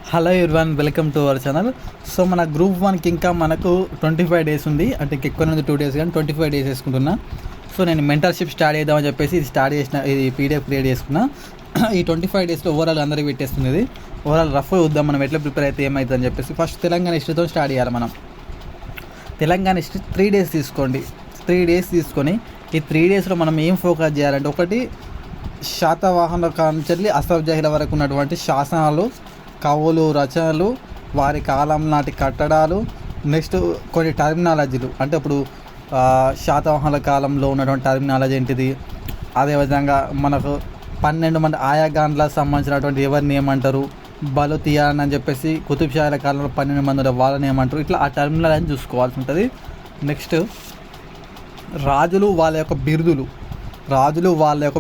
Hello everyone, welcome to our channel. So మన group 1కి ఇంకా మనకు 25 డేస్ ఉంది. అంటే ఎక్కువ ఉంది 2 డేస్, కానీ 25 డేస్ వేసుకుంటున్నా. సో నేను మెంటర్షిప్ స్టార్ట్ చేద్దామని చెప్పేసి ఇది స్టార్ట్ చేసిన, ఇది పీడిఎఫ్ క్రియేట్ చేసుకున్నా. ఈ 25 డేస్లో ఓవరాల్ అందరికీ పెట్టేస్తుంది. ఇది ఓవరాల్ రఫ్ చూద్దాం మనం ఎట్లా ప్రిపేర్ అయితే ఏమవుతుంది అని చెప్పేసి. ఫస్ట్ తెలంగాణ హిస్టరీతో స్టార్ట్ చేయాలి మనం. తెలంగాణ హిస్టరీ 3 డేస్ తీసుకోండి. 3 డేస్ తీసుకొని ఈ 3 డేస్లో మనం ఏం ఫోకస్ చేయాలంటే, ఒకటి శాతవాహన కాంచెల్లి అసఫ్ జహీల వరకు ఉన్నటువంటి శాసనాలు, కవులు, రచనలు, వారి కాలం నాటి కట్టడాలు, నెక్స్ట్ కొన్ని టర్మినాలజీలు. అంటే ఇప్పుడు శాతవాహనుల కాలంలో ఉన్నటువంటి టర్మినాలజీ ఏంటిది, అదేవిధంగా మనకు 12 మంది ఆయాగాన్లకు సంబంధించినటువంటి ఎవరిని ఏమంటారు, బలుతియాన్ అని చెప్పేసి కుతుబ్ షాహీల కాలంలో 12 మంది వాళ్ళని ఏమంటారు, ఇట్లా ఆ టర్మినాలజీని చూసుకోవాల్సి ఉంటుంది. నెక్స్ట్ రాజులు వాళ్ళ యొక్క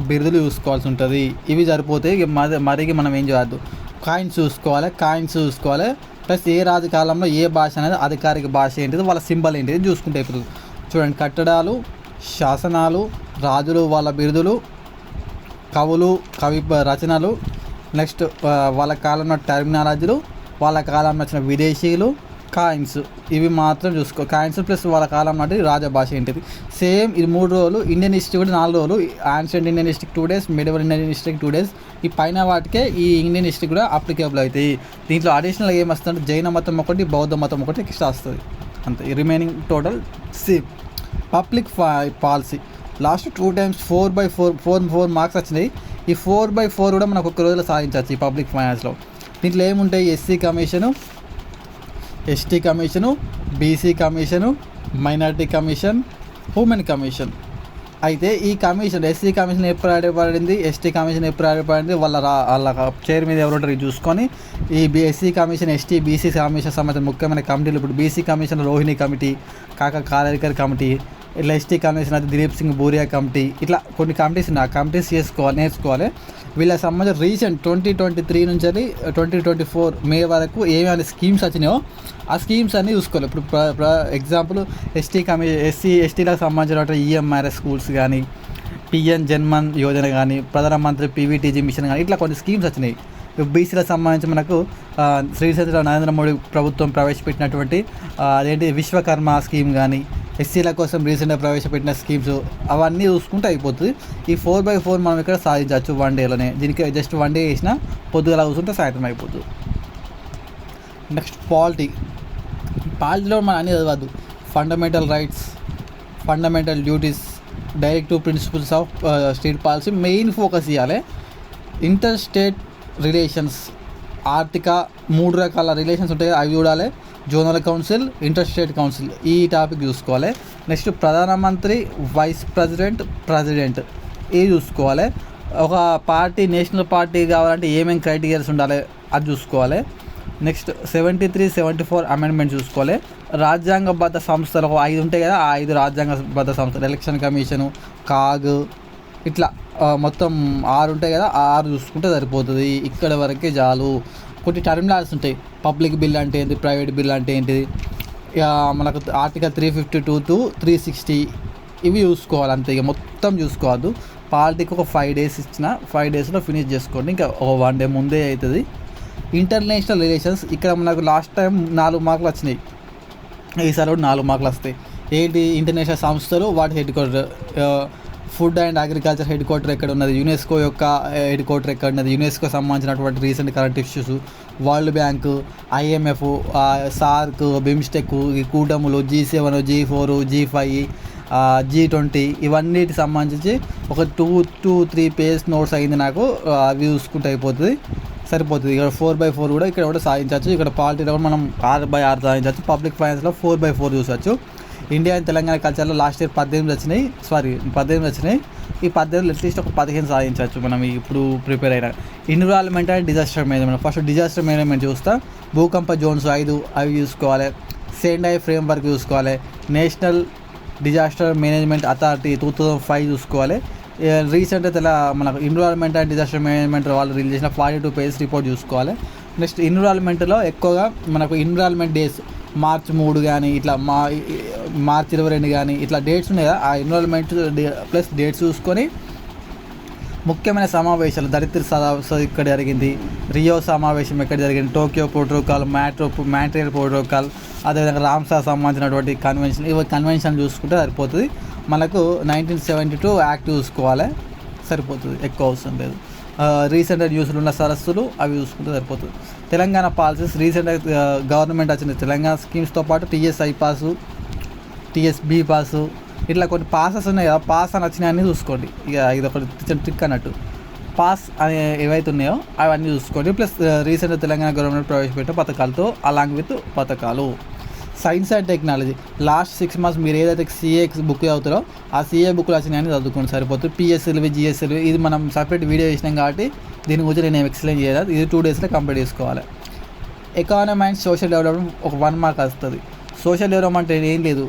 బిరుదులు చూసుకోవాల్సి ఉంటుంది. ఇవి సరిపోతే మరికి మనం ఏం చేయద్దు, కాయిన్స్ చూసుకోవాలి. ప్లస్ ఏ రాజు కాలంలో ఏ భాష అనేది అధికారిక భాష ఏంటిది, వాళ్ళ సింబల్ ఏంటిది చూసుకుంటే ఇప్పుడు చూడండి. కట్టడాలు, శాసనాలు, రాజులు వాళ్ళ బిరుదులు, కవులు కవి రచనలు, నెక్స్ట్ వాళ్ళ కాలంలో టర్మినాలజీలు, వాళ్ళ కాలంలో వచ్చిన విదేశీయులు, కాయిన్స్. ఇవి మాత్రం చూసుకో. కాయిన్స్ ప్లస్ వాళ్ళ కాలం నాటి రాజభాష ఏంటిది. సేమ్ ఇది 3 రోజులు. ఇండియన్ హిస్టరీ కూడా 4 రోజులు. Ancient Indian history 2 days, medieval Indian history 2 days. ఈ పైన వాటికే ఈ ఇండియన్ హిస్టరీ కూడా అప్లికేబుల్ అవుతాయి. దీంట్లో అడిషనల్ ఏమొస్తుందంటే జైన మతం ఒకటి, బౌద్ధ మతం ఒకటి ఎక్స్ట్రా వస్తుంది అంతే. ఈ remaining total same. Public policy last 2 times 4/4 marks వచ్చినాయి. ఈ 4/4 కూడా మనకు ఒక రోజులో సాధించవచ్చు ఈ పబ్లిక్ ఫైనాన్స్లో. దీంట్లో ఏముంటాయి, SC commission, ST commission, BC commission, minority commission, women commission. అయితే ఈ కమిషన్, ఎస్సీ కమిషన్ ఎప్పుడు ఏర్పడింది, ఎస్టీ కమిషన్ ఎప్పుడు ఏర్పడింది, వాళ్ళ చైర్ మీద ఎవరు ఉంటారు చూసుకొని ఈ SC commission, ST, BC commission సంబంధించిన ముఖ్యమైన కమిటీలు. ఇప్పుడు బీసీ కమిషన్ రోహిణి కమిటీ, కాకా కాలేకర్ కమిటీ, ఇట్లా ఎస్టీ కమిషన్ అయితే దిలీప్ సింగ్ బూరియా కమిటీ. ఇట్లా కొన్ని కమిటీస్ ఉన్నాయి. ఆ కమిటీస్ నేర్చుకోవాలి. వీళ్ళకి సంబంధించి రీసెంట్ 2023 నుంచి 2024 మే వరకు ఏమైనా స్కీమ్స్ వచ్చినాయో ఆ స్కీమ్స్ అన్నీ చూసుకోవాలి. ఇప్పుడు ఎగ్జాంపుల్ ఎస్టీలకు సంబంధించిన ఈఎంఆర్ఎస్ స్కూల్స్ కానీ, పిఎన్ జన్మన్ యోజన కానీ, ప్రధానమంత్రి పీవీటీజీ మిషన్ కానీ, ఇట్లా కొన్ని స్కీమ్స్ వచ్చినాయి. బీసీలకు సంబంధించి మనకు శ్రీశైల నరేంద్ర మోడీ ప్రభుత్వం ప్రవేశపెట్టినటువంటి అదేంటి విశ్వకర్మ స్కీమ్ కానీ, ఎస్సీల కోసం రీసెంట్గా ప్రవేశపెట్టిన స్కీమ్స్, అవన్నీ చూసుకుంటే అయిపోతుంది. ఈ 4/4 మనం ఇక్కడ సాధించవచ్చు 1 డేలోనే. దీనికి జస్ట్ 1 డే వేసినా పొద్దుగల కూర్చుంటే సాయంత్రం అయిపోతుంది. నెక్స్ట్ పాలిటీలో మనం అన్నీ చదవద్దు. Fundamental rights, fundamental duties, directive principles of state policy main focus చేయాలి. ఇంటర్ స్టేట్ రిలేషన్స్, ఆర్థిక 3 రకాల రిలేషన్స్ ఉంటాయి, అవి చూడాలి. Zonal council, inter state council, ఈ టాపిక్ చూసుకోవాలి. నెక్స్ట్ ప్రధానమంత్రి, వైస్ ప్రెసిడెంట్ ఇవి చూసుకోవాలి. ఒక పార్టీ నేషనల్ పార్టీ కావాలంటే ఏమేమి క్రైటీరియాస్ ఉండాలి అది చూసుకోవాలి. నెక్స్ట్ 73, 74 అమెండ్మెంట్ చూసుకోవాలి. రాజ్యాంగబద్ధ సంస్థలు 5 ఉంటాయి కదా, ఆ 5 రాజ్యాంగబద్ధ సంస్థలు, ఎలక్షన్ కమిషను, కాగ్, ఇట్లా మొత్తం 6 ఉంటాయి కదా, ఆ 6 చూసుకుంటే సరిపోతుంది. ఇక్కడ వరకే చాలు. కొన్ని టర్మినాలజీస్ ఉంటాయి. పబ్లిక్ బిల్ అంటే ఏంటి, ప్రైవేట్ బిల్ అంటే ఏంటిది, మనకు ఆర్టికల్ 352 to 360 ఇవి చూసుకోవాలి అంతే. ఇక మొత్తం చూసుకోవద్దు. పాలిటిక్ ఒక 5 డేస్ ఇచ్చిన 5 డేస్లో ఫినిష్ చేసుకోండి. ఇంకా ఒక 1 డే ముందే అవుతుంది. ఇంటర్నేషనల్ రిలేషన్స్, ఇక్కడ మనకు లాస్ట్ టైం 4 మార్కులు వచ్చినాయి, ఈసారి కూడా 4 మార్కులు వస్తాయి. ఏంటి, ఇంటర్నేషనల్ సంస్థలు, వాటి head quarter, food and agriculture head quarter ఎక్కడ ఉన్నది, యునెస్కో యొక్క హెడ్ క్వార్టర్ ఎక్కడ ఉన్నది, యునెస్కో సంబంధించినటువంటి recent current issues, world bank, IMF, SAARC, BIMSTEC, ఈ కూటములు, G7, G4, G5, G20, ఇవన్నిటికి సంబంధించి ఒక 2-3 పేజ్ నోట్స్ అయింది నాకు. అవి చూసుకుంటే సరిపోతుంది. ఇక్కడ 4/4 కూడా ఇక్కడ కూడా సాధించవచ్చు. ఇక్కడ పాలిటీలో కూడా మనం 6/6 సాధించవచ్చు. పబ్లిక్ ఫైనాన్స్లో 4/4 చూసవచ్చు. ఇండియా అండ్ తెలంగాణ కల్చర్లో లాస్ట్ ఇయర్ 18 వచ్చినాయి. ఈ 18 అట్లీస్ట్ ఒక 15 సాధించవచ్చు మనం ఇప్పుడు ప్రిపేర్ అయినా. Environment and disaster management, first disaster management చూస్తా. భూకంప జోన్స్ 5 అవి చూసుకోవాలి. సెండాయ్ ఫ్రేమ్వర్క్ చూసుకోవాలి. నేషనల్ డిజాస్టర్ మేనేజ్మెంట్ అథారిటీ 2005 చూసుకోవాలి. రీసెంట్ మనకు ఎన్విరాన్మెంట్ అండ్ డిజాస్టర్ మేనేజ్మెంట్ వాళ్ళు రిలీజ్ చేసిన 42 పేజెస్ రిపోర్ట్ చూసుకోవాలి. నెక్స్ట్ ఎన్విరాన్మెంట్లో ఎక్కువగా మనకు ఎన్విరాన్మెంట్ డేస్ మార్చి 3 కానీ, ఇట్లా మార్చి 22 కానీ, ఇట్లా డేట్స్ ఉన్నాయి కదా, ఆ ఎన్విరాన్మెంట్ ప్లస్ డేట్స్ చూసుకొని ముఖ్యమైన సమావేశాలు దరిద్ర సదస్సు ఇక్కడ జరిగింది, రియో సమావేశం ఎక్కడ జరిగింది, టోక్యో ప్రోటోకాల్, మాంట్రియల్ ప్రోటోకాల్, అదేవిధంగా రామ్సార్ సంబంధించినటువంటి కన్వెన్షన్, ఇవి కన్వెన్షన్ చూసుకుంటే సరిపోతుంది. మనకు 1972 యాక్ట్ చూసుకోవాలి, సరిపోతుంది, ఎక్కువ అవసరం లేదు. రీసెంట్గా న్యూస్లు ఉన్న సరస్సులు అవి చూసుకుంటే సరిపోతుంది. తెలంగాణ పాలసీస్ రీసెంట్గా గవర్నమెంట్ వచ్చిన తెలంగాణ స్కీమ్స్తో పాటు టీఎస్ఐ పాసు, టీఎస్బీ పాసు, ఇట్లా కొన్ని పాసెస్ ఉన్నాయి కదా, పాస్ అని వచ్చినాయని చూసుకోండి. ఇక ఇది ఒకటి ట్రిక్ అన్నట్టు. పాస్ అని ఏవైతే ఉన్నాయో అవన్నీ చూసుకోండి. ప్లస్ రీసెంట్గా తెలంగాణ గవర్నమెంట్ ప్రవేశపెట్టిన పథకాలతో అలాంగ్ విత్ పథకాలు. Science and technology last 6 months మీరు ఏదైతే సిఏ బుక్ చదువుతారో ఆ సిఏ బుక్లు వచ్చినాయని చదువుకోండి, సరిపోతుంది. పిఎస్ఎల్వి, జిఎస్ఎల్వి ఇది మనం సపరేట్ వీడియో చేసినాం కాబట్టి దీని గురించి నేను ఎక్స్ప్లెయిన్ చేయాలి. ఇది 2 daysలో కంప్లీట్ చేసుకోవాలి. ఎకానమీ అండ్ సోషల్ డెవలప్మెంట్ ఒక 1 mark వస్తుంది. సోషల్ డెవలప్మెంట్ ఏం లేదు,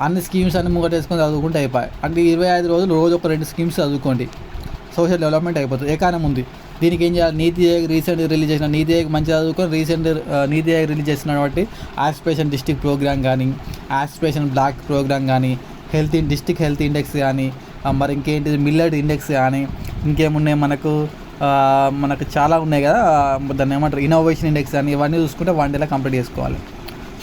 అన్ని స్కీమ్స్ అన్ని ముంగటేసుకొని చదువుకుంటే అయిపోయి. అంటే 25 రోజులు రోజు ఒక 2 schemes చదువుకోండి, సోషల్ డెవలప్మెంట్ అయిపోతుంది. ఎకానమీ ఉంది, దీనికి ఏం చేయాలి, నీతి ఆయోగ్ రీసెంట్ రిలీజ్ చేసిన నీతి ఆయోగ్ మంచిగా చదువుకొని నీతి ఆయోగ్ రిలీజ్ చేసిన కాబట్టి ఆస్పిరేషన్ డిస్ట్రిక్ట్ ప్రోగ్రామ్ కానీ, ఆస్పిరేషన్ బ్లాక్ ప్రోగ్రామ్ కానీ, డిస్ట్రిక్ట్ హెల్త్ ఇండెక్స్ కానీ, మరి ఇంకేంటిది మిల్లెట్ ఇండెక్స్ కానీ, ఇంకేమున్నాయి మనకు చాలా ఉన్నాయి కదా, దాన్ని ఏమంటారు ఇన్నోవేషన్ ఇండెక్స్ కానీ, ఇవన్నీ చూసుకుంటే 1 dayలో కంప్లీట్ చేసుకోవాలి.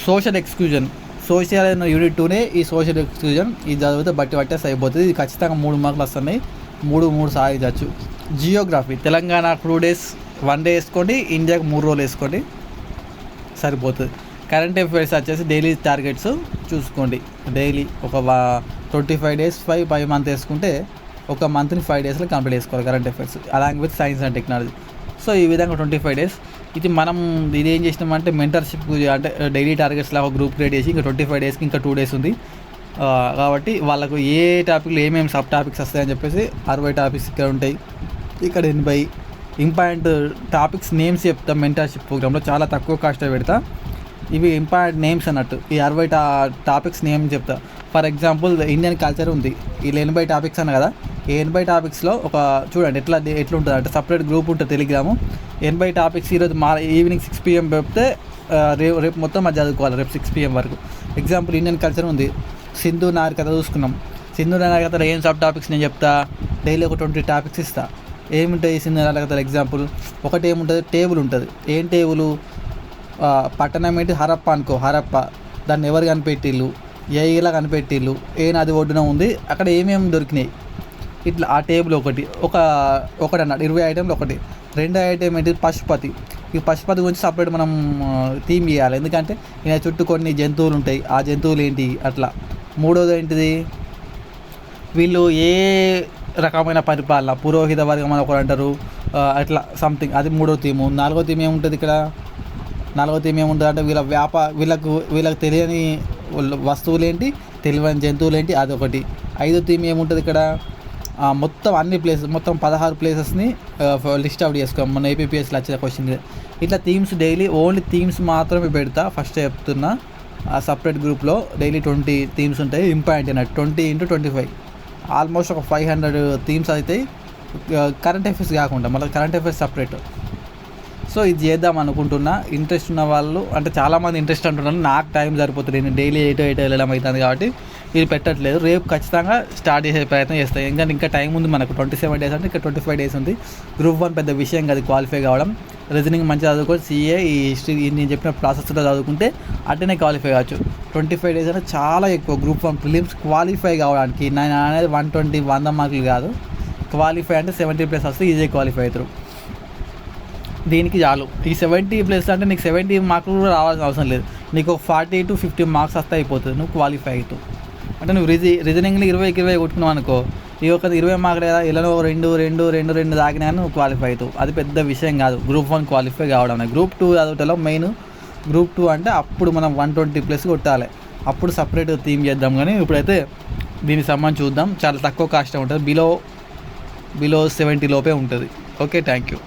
సోషల్ ఎక్స్క్లూజన్, సోషల్ యూనిట్ 2నే ఈ సోషల్ ఎక్స్క్లూజన్, ఇది చదివితే పట్టేసి అయిపోతుంది. ఇది ఖచ్చితంగా 3 marks వస్తున్నాయి, 3 సాధించవచ్చు. జియోగ్రఫీ తెలంగాణ 2 days 1 day వేసుకోండి, ఇండియాకి 3 రోజులు వేసుకోండి, సరిపోతుంది. కరెంట్ అఫైర్స్ వచ్చేసి డైలీ టార్గెట్స్ చూసుకోండి. డైలీ ఒక 25 days 5 months వేసుకుంటే ఒక మంత్ని 5 daysలో కంప్లీట్ చేసుకోవాలి current affairs along with science and technology. So ఈ విధంగా 25 days. ఇది ఏం చేసినామంటే మెంటర్షిప్, అంటే డైలీ టార్గెట్స్లో ఒక గ్రూప్ క్రియేట్ చేసి ఇంకా 25 daysకి ఇంకా 2 days ఉంది కాబట్టి వాళ్ళకు ఏ టాపిక్లో ఏమేమి సబ్ టాపిక్స్ వస్తాయని చెప్పేసి 60 topics ఇక్కడ ఉంటాయి, ఇక్కడ 80 ఇంపార్టెంట్ టాపిక్స్ నేమ్స్ చెప్తా. మెంటర్షిప్ ప్రోగ్రాంలో చాలా తక్కువ కాస్ట్ పెడతా, ఇవి ఇంపార్టెంట్ నేమ్స్ అన్నట్టు. ఈ 60 topics నేమ్ చెప్తా. ఫర్ ఎగ్జాంపుల్ ఇండియన్ కల్చర్ ఉంది, వీళ్ళు 80 topics అన్న కదా, ఈ 80 topicsలో ఒక చూడండి ఎట్లా ఉంటుంది అంటే సపరేట్ గ్రూప్ ఉంటుంది టెలిగ్రాము. 80 topics ఈరోజు ఈవినింగ్ 6 PM చెప్తే రేపు మొత్తం అది చదువుకోవాలి, రేపు 6 PM వరకు. ఎగ్జాంపుల్ ఇండియన్ కల్చర్ ఉంది, సింధు నాగరికత చూసుకున్నాం. సింధు నాగరికతలో ఏం సబ్ టాపిక్స్ నేను చెప్తా, డైలీ ఒక 20 topics ఇస్తా. ఏముంటాయి సింధు నాగరికతలో ఎగ్జాంపుల్? ఒకటి ఏముంటుంది, టేబుల్ ఉంటుంది. ఏం టేబుల్? పట్టణం ఏంటి, హరప్ప అనుకో, హరప్ప దాన్ని ఎవరు కనిపెట్టిళ్ళు, ఏ ఇలా కనిపెట్టిళ్ళు, ఏ నది ఒడ్డున ఉంది, అక్కడ ఏమేమి దొరికినాయి, ఇట్లా ఆ టేబుల్ ఒకటి అన్నాడు. 20 items ఒకటి. 2వ item ఏంటి, పశుపతి. ఈ పశుపతి గురించి సపరేట్ మనం థీమ్ చేయాలి, ఎందుకంటే ఈయన చుట్టూ కొన్ని జంతువులు ఉంటాయి, ఆ జంతువులు ఏంటి అట్లా. 3వది ఏంటిది, వీళ్ళు ఏ రకమైన పరిపాలన, పురోహిత వర్గం అని ఒకరు అంటారు, అట్లా సంథింగ్, అది 3వ థీము. 4వ థీమ్ ఏముంటుంది ఇక్కడ? 4వ థీమ్ ఏముంటుంది అంటే వీళ్ళకి తెలియని వస్తువులు ఏంటి, తెలియని జంతువులు ఏంటి, అదొకటి. 5వ థీమ్ ఏముంటుంది ఇక్కడ? మొత్తం అన్ని ప్లేసెస్, మొత్తం 16 ప్లేసెస్ని లిస్ట్ అవుట్ చేసుకోం. మన ఏపీపీఎస్లో వచ్చిన క్వశ్చన్. ఇట్లా థీమ్స్ డైలీ ఓన్లీ థీమ్స్ మాత్రమే పెడతా. ఫస్ట్ చెప్తున్నా, ఆ సపరేట్ గ్రూప్లో డైలీ 20 themes ఉంటాయి, ఇంపార్టెంట్ అన్నట్టు. 20 into 25 ఆల్మోస్ట్ ఒక 500 themes అవుతాయి, కరెంట్ అఫైర్స్ కాకుండా. మళ్ళీ కరెంట్ అఫైర్స్ సపరేట్. సో ఇది చేద్దాం అనుకుంటున్నా. ఇంట్రెస్ట్ ఉన్న వాళ్ళు, అంటే చాలామంది ఇంట్రెస్ట్ అంటున్నారు, నాకు టైం సరిపోతుంది, నేను డైలీ 8 వెళ్ళడం అవుతుంది కాబట్టి ఇది పెట్టట్లేదు. రేపు ఖచ్చితంగా స్టార్ట్ చేసే ప్రయత్నం చేస్తాను, ఎందుకంటే ఇంకా టైం ఉంది మనకు. 27 days అంటే ఇంకా 25 days ఉంది. Group 1 పెద్ద విషయం కాదు క్వాలిఫై కావడం. రీజనింగ్ మంచిగా చదువుకొని సిఏ ఈ హిస్టరీ నేను చెప్పిన ప్రాసెస్లో చదువుకుంటే అట్టనే క్వాలిఫై కావచ్చు. 25 days అంటే చాలా ఎక్కువ Group 1 ప్రిలిమ్స్ క్వాలిఫై కావడానికి. నేను అనేది 100 మార్కులు కాదు, క్వాలిఫై అంటే 70+ వస్తే ఈజీ క్వాలిఫై అవుతారు. దీనికి చాలు ఈ 70+ అంటే నీకు 70 మార్కులు కూడా రావాల్సిన అవసరం లేదు, నీకు 40 to 50 marks వస్తే అయిపోతుంది, నువ్వు క్వాలిఫై అవుతావు. అంటే నువ్వు రీజనింగ్లో 20కి 20 కొట్టుకున్నావు అనుకో, ఈ ఒక 20 మార్కులు కదా, ఇలా 2 దాకినా నువ్వు క్వాలిఫై అవుతావు. అది పెద్ద విషయం కాదు Group 1 క్వాలిఫై కావడం. Group 2 చదవటంలో మెయిన్ Group 2 అంటే అప్పుడు మనం 120+ కొట్టాలి, అప్పుడు సపరేట్ థీమ్ చేద్దాం. కానీ ఇప్పుడైతే దీనికి సంబంధించి చూద్దాం. చాలా తక్కువ కాస్ట్ ఉంటుంది, బిలో 70 లోపే ఉంటుంది. Okay, thank you.